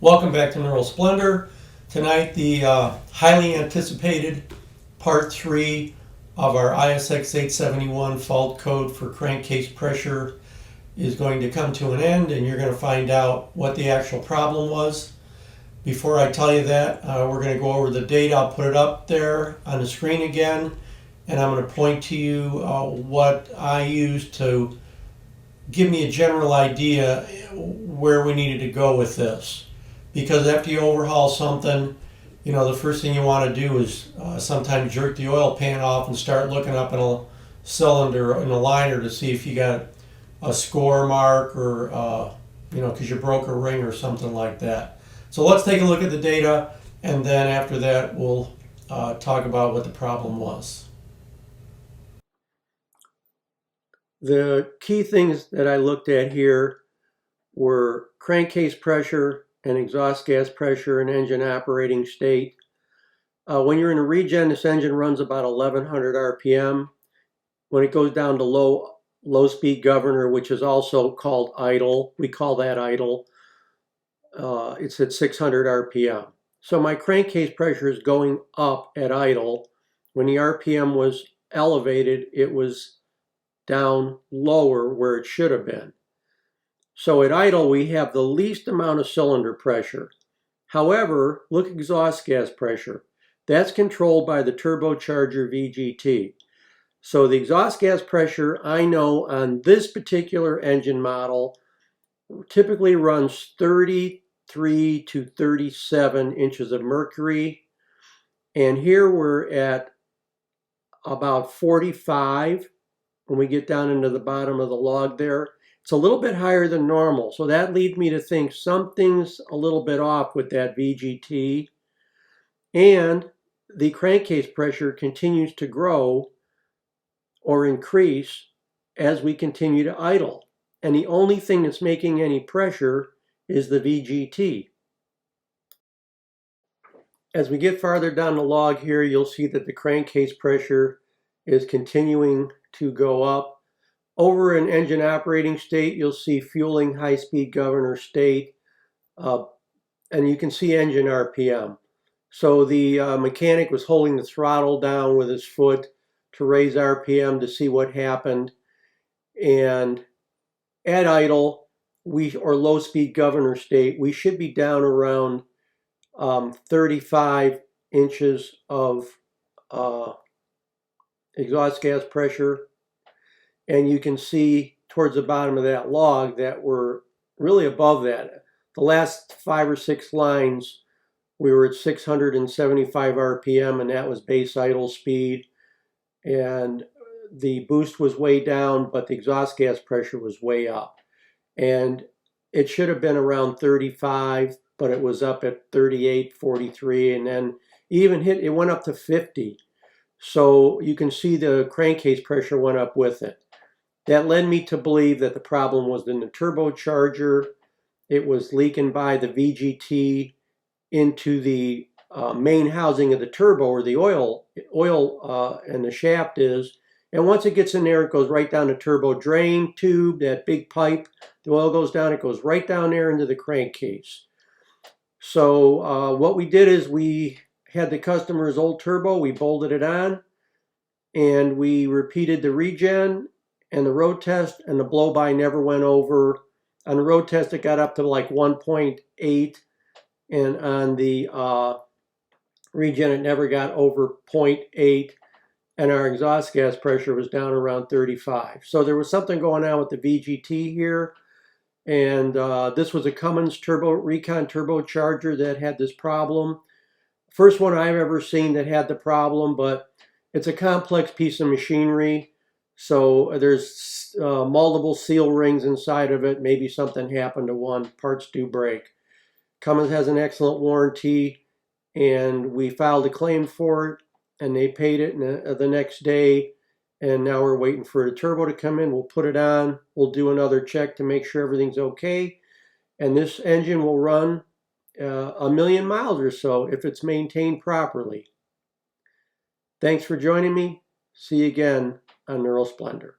Welcome back to Neural Splendor. Tonight, the highly anticipated part 3 of our ISX 871 fault code for crankcase pressure is going to come to an end, and you're going to find out what the actual problem was. Before I tell you that, we're going to go over the data. I'll put it up there on the screen again, and I'm going to point to you what I used to give me a general idea where we needed to go with this. Because after you overhaul something, the first thing you want to do is sometimes jerk the oil pan off and start looking up in a cylinder in a liner to see if you got a score mark or, because you broke a ring or something like that. So let's take a look at the data, and then after that we'll talk about what the problem was. The key things that I looked at here were crankcase pressure and exhaust gas pressure and engine operating state. When you're in a regen, this engine runs about 1100 RPM. When it goes down to low speed governor, which is also called idle, we call that idle, it's at 600 RPM. So my crankcase pressure is going up at idle. When the RPM was elevated, it was down lower where it should have been. So at idle, we have the least amount of cylinder pressure. However, look at exhaust gas pressure. That's controlled by the turbocharger VGT. So the exhaust gas pressure, I know on this particular engine model, typically runs 33 to 37 inches of mercury. And here we're at about 45 when we get down into the bottom of the log there. It's a little bit higher than normal, so that leads me to think something's a little bit off with that VGT, and the crankcase pressure continues to grow or increase as we continue to idle, and the only thing that's making any pressure is the VGT. As we get farther down the log here, you'll see that the crankcase pressure is continuing to go up. Over in engine operating state, you'll see fueling high-speed governor state, and you can see engine RPM. So the mechanic was holding the throttle down with his foot to raise RPM to see what happened. And at idle, or low-speed governor state, we should be down around 35 inches of exhaust gas pressure. And you can see towards the bottom of that log that we're really above that. The last 5 or 6 lines, we were at 675 RPM, and that was base idle speed. And the boost was way down, but the exhaust gas pressure was way up. And it should have been around 35, but it was up at 38, 43, and then it went up to 50. So you can see the crankcase pressure went up with it. That led me to believe that the problem was in the turbocharger. It was leaking by the VGT into the main housing of the turbo, where the oil and the shaft is. And once it gets in there, it goes right down the turbo drain tube, that big pipe. The oil goes down, it goes right down there into the crankcase. So what we did is we had the customer's old turbo, we bolted it on, and we repeated the regen and the road test, and the blow-by never went over. On the road test, it got up to like 1.8, and on the regen, it never got over 0.8, and our exhaust gas pressure was down around 35. So there was something going on with the VGT here, and this was a Cummins Recon turbocharger that had this problem. First one I've ever seen that had the problem, but it's a complex piece of machinery. So there's multiple seal rings inside of it. Maybe something happened to one. Parts do break. Cummins has an excellent warranty, and we filed a claim for it, and they paid it the next day. And now we're waiting for the turbo to come in. We'll put it on. We'll do another check to make sure everything's okay. And this engine will run 1 million miles or so if it's maintained properly. Thanks for joining me. See you again on Neural Splendor.